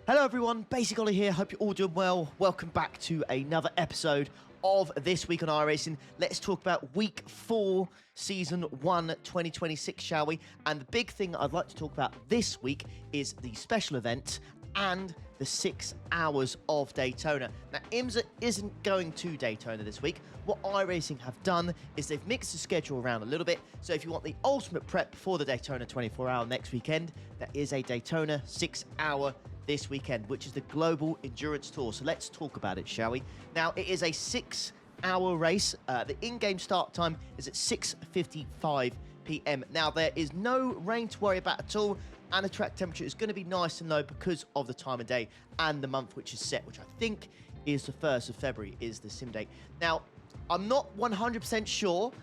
Hello everyone, Basic Ollie here, hope you're all doing well. Welcome back to another episode of This Week on iRacing. Let's talk about Week 4, Season 1, 2026, shall we? And the big thing I'd like to talk about this week is the special event and the 6 hours of Daytona. Now, IMSA isn't going to Daytona this week. What iRacing have done is they've mixed the schedule around a little bit. So if you want the ultimate prep for the Daytona 24-hour next weekend, there is a Daytona 6-hour this weekend, which is the Global Endurance Tour. So let's talk about it, shall we? Now, it is a 6-hour race. The in-game start time is at 6:55 p.m. Now, there is no rain to worry about at all, and the track temperature is going to be nice and low because of the time of day and the month which is set, which I think is the 1st of February is the sim date. Now, I'm not 100% sure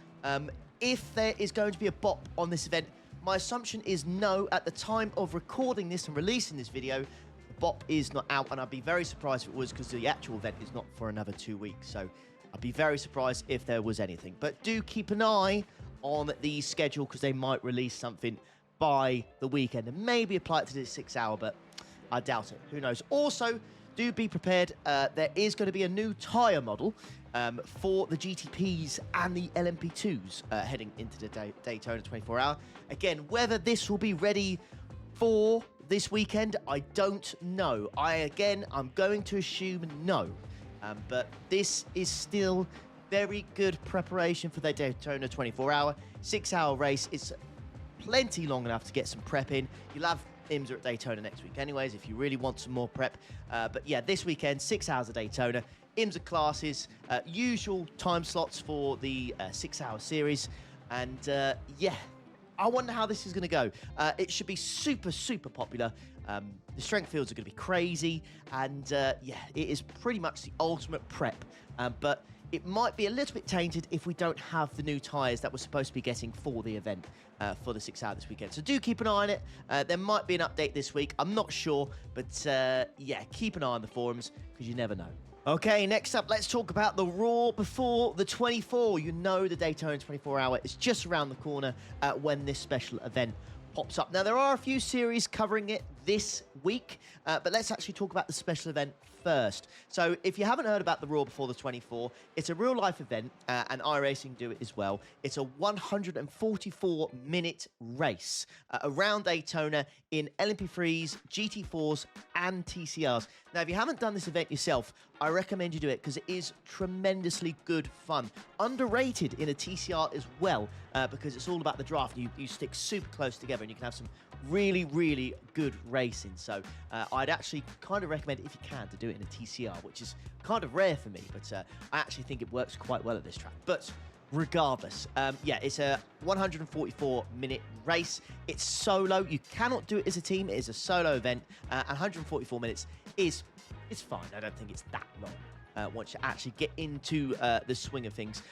if there is going to be a BOP on this event. My assumption is no. At the time of recording this and releasing this video, the BOP is not out, and I'd be very surprised if it was, because the actual event is not for another 2 weeks. So I'd be very surprised if there was anything. But do keep an eye on the schedule, because they might release something by the weekend and maybe apply it to this 6-hour, but I doubt it. Who knows? Also, do be prepared. There is going to be a new tyre model for the GTPs and the LMP2s heading into the Daytona 24-hour. Again, whether this will be ready for this weekend, I don't know. I'm going to assume no. But this is still very good preparation for the Daytona 24-hour. 6-hour race. It's plenty long enough to get some prep in. You'll have IMSA at Daytona next week anyways, if you really want some more prep. But yeah, this weekend, 6 hours of Daytona, IMSA classes, usual time slots for the 6-hour series. And yeah, I wonder how this is going to go. It should be super, super popular. The strength fields are going to be crazy. And yeah, it is pretty much the ultimate prep. But it might be a little bit tainted if we don't have the new tyres that we're supposed to be getting for the event for the 6-hour this weekend. So do keep an eye on it. There might be an update this week. I'm not sure, but yeah, keep an eye on the forums because you never know. Okay, next up, let's talk about the Raw before the 24. You know the Daytona 24-hour is just around the corner when this special event pops up. Now, there are a few series covering it this week, but let's actually talk about the special event first. So if you haven't heard about the Raw before the 24, it's a real-life event, and iRacing do it as well. It's a 144-minute race around Daytona in LMP3s, GT4s, and TCRs. Now, if you haven't done this event yourself, I recommend you do it because it is tremendously good fun. Underrated in a TCR as well, because it's all about the draft. You stick super close together and you can have some really, really good racing. So I'd actually kind of recommend, if you can, to do it in a TCR, which is kind of rare for me, but I actually think it works quite well at this track. But regardless, yeah, it's a 144-minute race. It's solo. You cannot do it as a team. It is a solo event. 144 minutes is fine. I don't think it's that long. Once you actually get into the swing of things.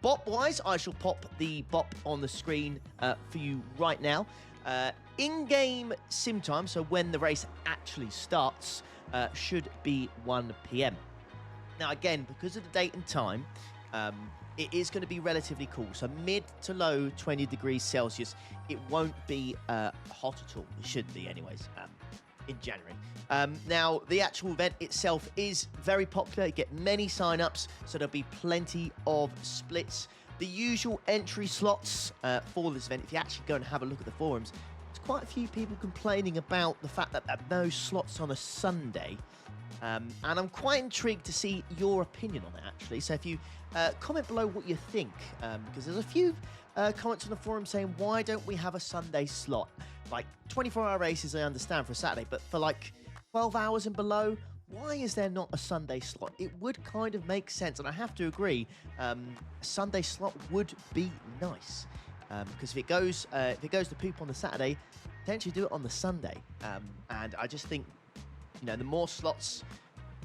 BOP-wise, I shall pop the BOP on the screen for you right now. In-game sim time, so when the race actually starts, should be 1 p.m. Now, again, because of the date and time, it is going to be relatively cool. So mid to low 20 degrees Celsius. It won't be hot at all. It should be anyways. In January. Now, the actual event itself is very popular. You get many sign-ups, so there'll be plenty of splits. The usual entry slots for this event, if you actually go and have a look at the forums, there's quite a few people complaining about the fact that there are no slots on a Sunday. And I'm quite intrigued to see your opinion on it, actually. So if you comment below what you think, because there's a few comments on the forum saying, why don't we have a Sunday slot? Like 24-hour races, I understand, for a Saturday, but for like 12 hours and below, why is there not a Sunday slot? It would kind of make sense, and I have to agree, a Sunday slot would be nice. Because if it goes to poop on the Saturday, potentially do it on the Sunday. And I just think, you know, the more slots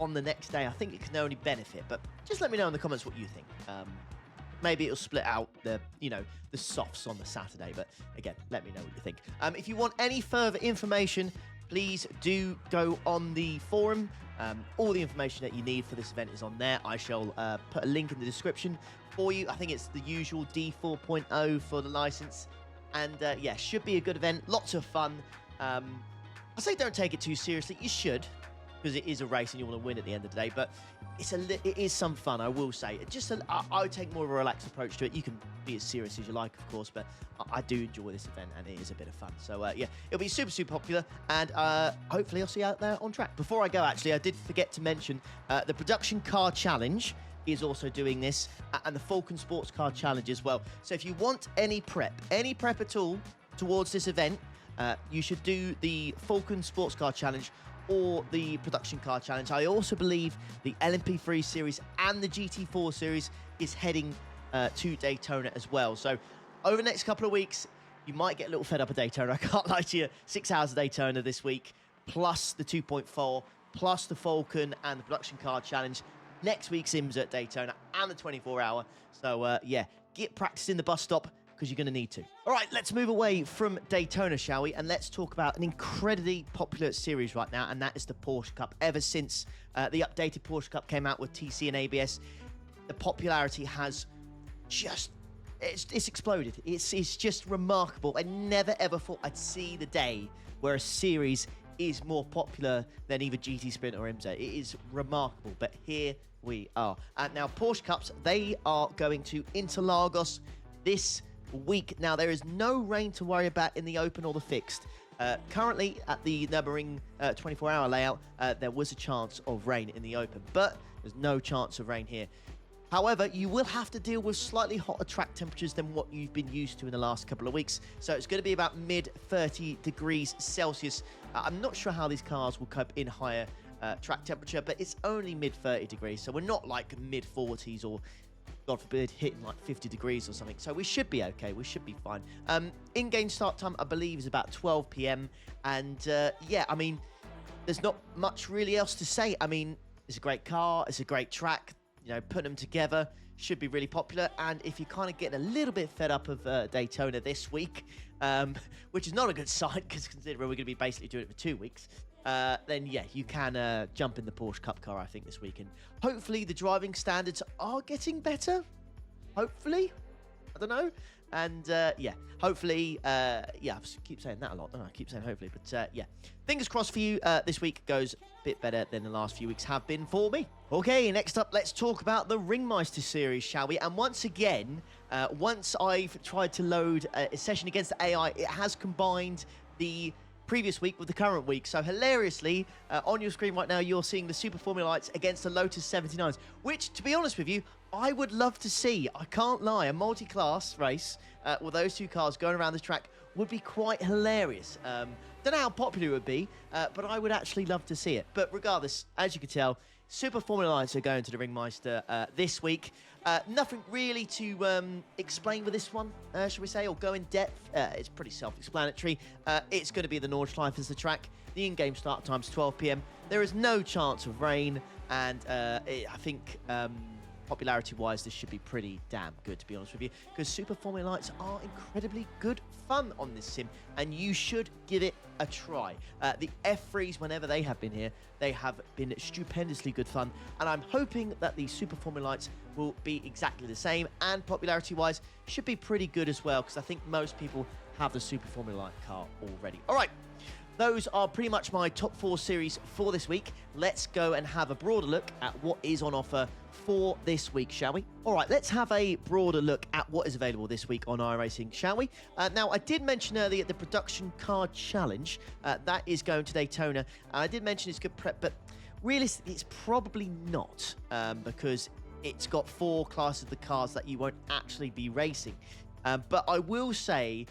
on the next day, I think it can only benefit. But just let me know in the comments what you think. Maybe it'll split out the softs on the Saturday. But again, let me know what you think. If you want any further information, please do go on the forum. All the information that you need for this event is on there. I shall put a link in the description for you. I think it's the usual D4.0 for the license. And yeah, should be a good event. Lots of fun. I say don't take it too seriously. You should. because it is a race and you want to win at the end of the day. But it is some fun, I will say. I would take more of a relaxed approach to it. You can be as serious as you like, of course, but I do enjoy this event and it is a bit of fun. So yeah, it'll be super, super popular, and hopefully I'll see you out there on track. Before I go, actually, I did forget to mention the Production Car Challenge is also doing this, and the Falcon Sports Car Challenge as well. So if you want any prep at all towards this event, you should do the Falcon Sports Car Challenge or the Production Car Challenge. I also believe the LMP3 series and the GT4 series is heading to Daytona as well. So over the next couple of weeks, you might get a little fed up of Daytona. I can't lie to you. 6 hours of Daytona this week, plus the 2.4, plus the Falcon and the Production Car Challenge. Next week's IMSA at Daytona and the 24-hour. So yeah, get practicing the bus stop, because you're going to need to. All right, let's move away from Daytona, shall we? And let's talk about an incredibly popular series right now, and that is the Porsche Cup. Ever since the updated Porsche Cup came out with TC and ABS, the popularity has just, it's exploded. It's just remarkable. I never, ever thought I'd see the day where a series is more popular than either GT Sprint or IMSA. It is remarkable, but here we are. And now Porsche Cups, they are going to Interlagos this week. Now, there is no rain to worry about in the open or the fixed. Currently, at the Nürburgring 24-hour layout, there was a chance of rain in the open, but there's no chance of rain here. However, you will have to deal with slightly hotter track temperatures than what you've been used to in the last couple of weeks. So it's going to be about mid-30 degrees Celsius. I'm not sure how these cars will cope in higher track temperature, but it's only mid-30 degrees. So we're not like mid-40s or, God forbid, hitting like 50 degrees or something. So we should be okay. We should be fine. In-game start time, I believe, is about 12 p.m. And yeah, I mean, there's not much really else to say. I mean, it's a great car. It's a great track. You know, putting them together should be really popular. And if you're kind of getting a little bit fed up of Daytona this week, which is not a good sign, because considering we're going to be basically doing it for 2 weeks, then yeah, you can jump in the Porsche Cup car, I think, this weekend. Hopefully the driving standards are getting better. Hopefully. I don't know. And yeah, hopefully, yeah, I keep saying that a lot, don't I? I keep saying hopefully, but yeah. Fingers crossed for you. This week goes a bit better than the last few weeks have been for me. Okay, next up, let's talk about the Ringmeister series, shall we? And once again, once I've tried to load a session against the AI, it has combined the previous week with the current week. So hilariously, on your screen right now, you're seeing the Super Formula Lights against the Lotus 79s, which, to be honest with you, I would love to see. I can't lie. A multi-class race with those two cars going around the track would be quite hilarious. Don't know how popular it would be, but I would actually love to see it. But regardless, as you can tell, Super Formula Lights are going to the Ringmeister this week. Nothing really to explain with this one, shall we say, or go in depth. It's pretty self-explanatory. It's going to be the Nordschleife as the track. The in-game start time's 12 p.m. There is no chance of rain, and I think popularity-wise, this should be pretty damn good, to be honest with you, because Super Formula Lights are incredibly good fun on this sim, and you should give it a try. The F3s, whenever they have been here, they have been stupendously good fun, and I'm hoping that the Super Formula Lights will be exactly the same, and popularity-wise, should be pretty good as well, because I think most people have the Super Formula Light car already. All right. Those are pretty much my top 4 series for this week. Let's go and have a broader look at what is on offer for this week, shall we? All right, let's have a broader look at what is available this week on iRacing, shall we? Now, I did mention earlier the Production Car Challenge. That is going to Daytona. I did mention it's good prep, but realistically, it's probably not, because it's got 4 classes of the cars that you won't actually be racing. But I will say,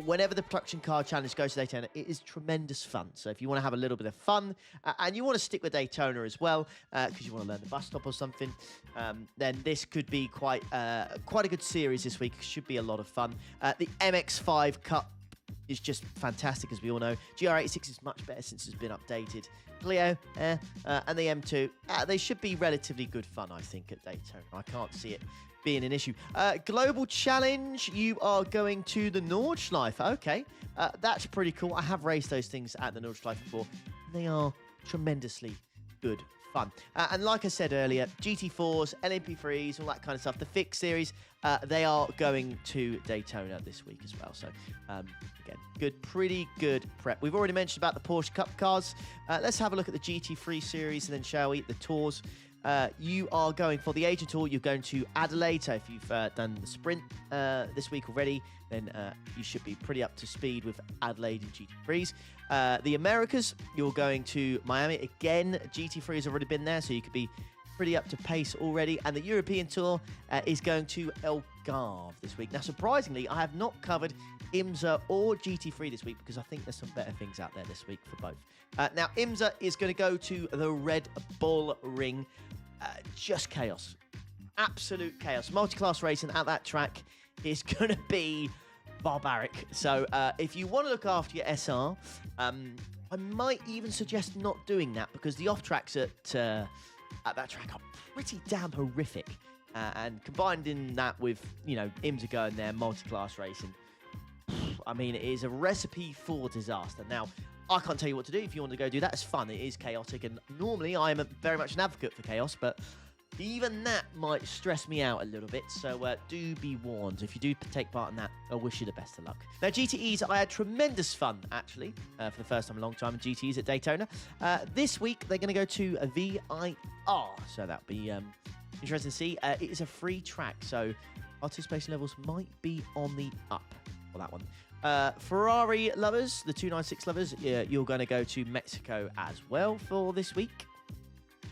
whenever the Production Car Challenge goes to Daytona, it is tremendous fun. So if you want to have a little bit of fun, and you want to stick with Daytona as well, because you want to learn the bus stop or something, then this could be quite a good series this week. It should be a lot of fun. The MX-5 Cup is just fantastic, as we all know. GR86 is much better since it's been updated. Clio, and the M2, they should be relatively good fun, I think, at Daytona. I can't see it being an issue. Global Challenge, you are going to the Nordschleife. Okay, that's pretty cool. I have raced those things at the Nordschleife before. They are tremendously good fun. And like I said earlier, GT4s, LMP3s, all that kind of stuff, the Fix Series, they are going to Daytona this week as well. So, again, pretty good prep. We've already mentioned about the Porsche Cup cars. Let's have a look at the GT3 Series, and then shall we? The Tours. You are going for the Asian Tour. You're going to Adelaide. So if you've done the sprint this week already, then you should be pretty up to speed with Adelaide and GT3s. The Americas, you're going to Miami. Again, GT3 has already been there, so you could be pretty up to pace already. And the European Tour is going to Algarve this week. Now, surprisingly, I have not covered IMSA or GT3 this week because I think there's some better things out there this week for both. Now, IMSA is going to go to the Red Bull Ring. Just chaos. Absolute chaos. Multi-class racing at that track is going to be barbaric. So if you want to look after your SR, I might even suggest not doing that because the off-tracks at that track are pretty damn horrific. And combined in that with, IMSA going there, multi-class racing, I mean, it is a recipe for disaster. Now, I can't tell you what to do. If you want to go do that, it's fun. It is chaotic, and normally I am very much an advocate for chaos, but even that might stress me out a little bit, so do be warned. If you do take part in that, I wish you the best of luck. Now, GTEs, I had tremendous fun, actually, for the first time in a long time in GTEs at Daytona. This week, they're going to go to a VIR, so that'll be interesting to see. It is a free track, so participation levels might be on the up for that one. Ferrari lovers, the 296 lovers, you're going to go to Mexico as well for this week.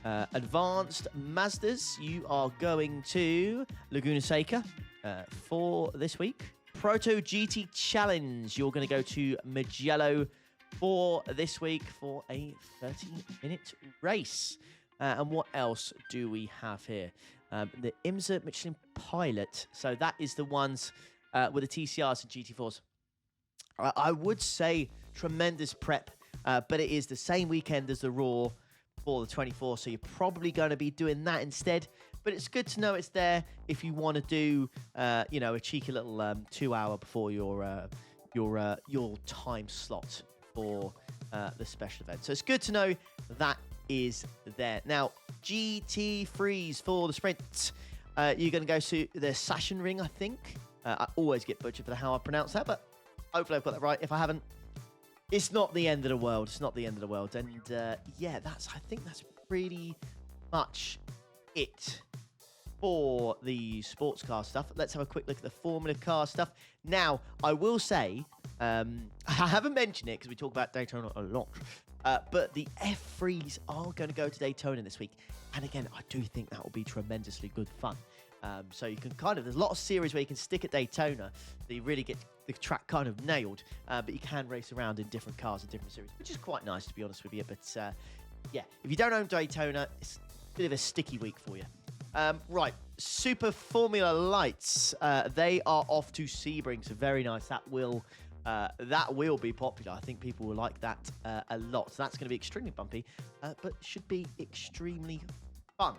Advanced Mazdas, you are going to Laguna Seca for this week. Proto GT Challenge, you're going to go to Mugello for this week for a 30-minute race. And what else do we have here? The IMSA Michelin Pilot, so that is the ones with the TCRs and GT4s. I would say tremendous prep, but it is the same weekend as the Raw for the 24, so you're probably going to be doing that instead. But it's good to know it's there if you want to do, a cheeky little 2-hour before your time slot for the special event. So it's good to know that is there. Now, GT3s for the sprint. You're going to go to the Sachsenring, I think. I always get butchered for how I pronounce that, but hopefully I've got that right. If I haven't, it's not the end of the world. It's not the end of the world. And yeah, I think that's pretty much it for the sports car stuff. Let's have a quick look at the Formula car stuff. Now, I will say, I haven't mentioned it because we talk about Daytona a lot, but the F3s are going to go to Daytona this week. And again, I do think that will be tremendously good fun. So you can there's a lot of series where you can stick at Daytona, so you really get the track kind of nailed, but you can race around in different cars and different series, which is quite nice, to be honest with you. But yeah, if you don't own Daytona, it's a bit of a sticky week for you. Right, Super Formula Lights, they are off to Sebring, so very nice. That will be popular. I think people will like that a lot. So that's going to be extremely bumpy, but should be extremely fun.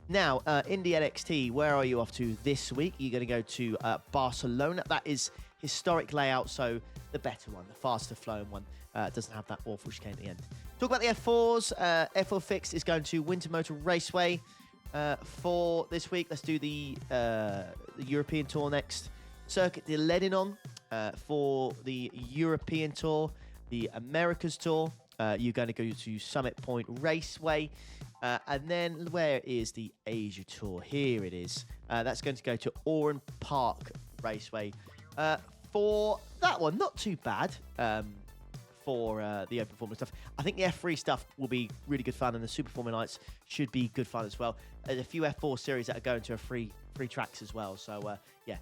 Now, Indy NXT, where are you off to this week? You're going to go to Barcelona. That is historic layout, so the better one, the faster flowing one. Doesn't have that awful chicane at the end. Talk about the F4s. F4 Fix is going to Winter Motor Raceway for this week. Let's do the European Tour next. Circuit de Lebanon for the European Tour. The Americas Tour. You're going to go to Summit Point Raceway. And then where is the Asia Tour? Here it is. That's going to go to Oran Park Raceway. For that one, not too bad for the Open Formula stuff. I think the F3 stuff will be really good fun, and the Super Formula Nights should be good fun as well. There's a few F4 series that are going to a free tracks as well. So, yeah.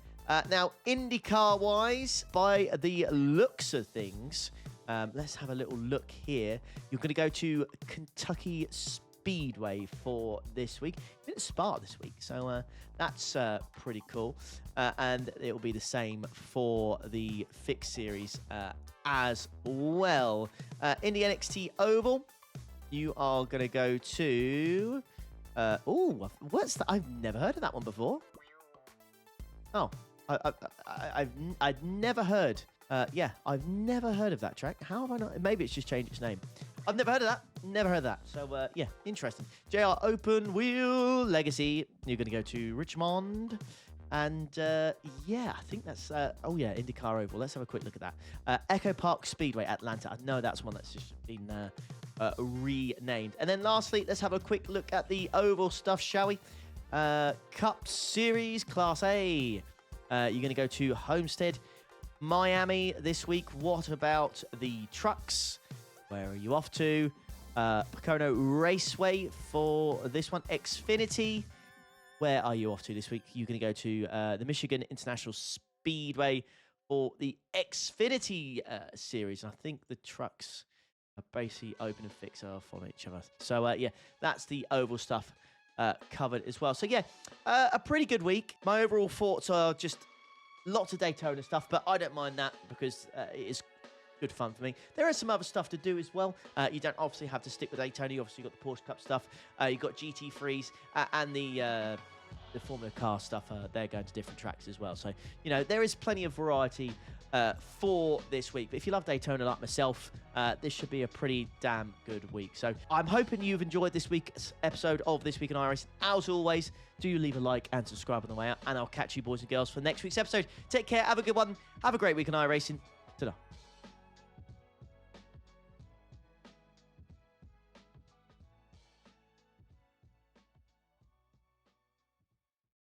Now, IndyCar-wise, by the looks of things, let's have a little look here. You're going to go to Kentucky Speedway for this week. It's at Spa this week, so that's pretty cool. And it will be the same for the Fix Series as well. Indy NXT Oval, you are going to go to... what's that? I've never heard of that one before. Oh, I've never heard... yeah, I've never heard of that track. How have I not? Maybe it's just changed its name. I've never heard of that. Never heard of that. So, yeah, interesting. JR Open Wheel Legacy. You're going to go to Richmond. And, yeah, I think that's... oh, yeah, IndyCar Oval. Let's have a quick look at that. Echo Park Speedway, Atlanta. I know that's one that's just been renamed. And then lastly, let's have a quick look at the oval stuff, shall we? Cup Series Class A. You're going to go to Homestead, Miami this week. What about the trucks? Where are you off to? Pocono Raceway for this one. Xfinity. Where are you off to this week? You're going to go to the Michigan International Speedway for the Xfinity series. And I think the trucks are basically open and fix off on each other. So, yeah, that's the oval stuff covered as well. So, yeah, a pretty good week. My overall thoughts are just lots of Daytona stuff, but I don't mind that because it is good fun for me. There is some other stuff to do as well. You don't obviously have to stick with Daytona. You obviously got the Porsche Cup stuff. You've got GT3s and the Formula Car stuff. They're going to different tracks as well. So, you know, there is plenty of variety for this week. But if you love Daytona like myself, this should be a pretty damn good week. So I'm hoping you've enjoyed this week's episode of This Week in iRacing. As always, do leave a like and subscribe on the way out. And I'll catch you boys and girls for next week's episode. Take care. Have a good one. Have a great week in iRacing. Ta-da.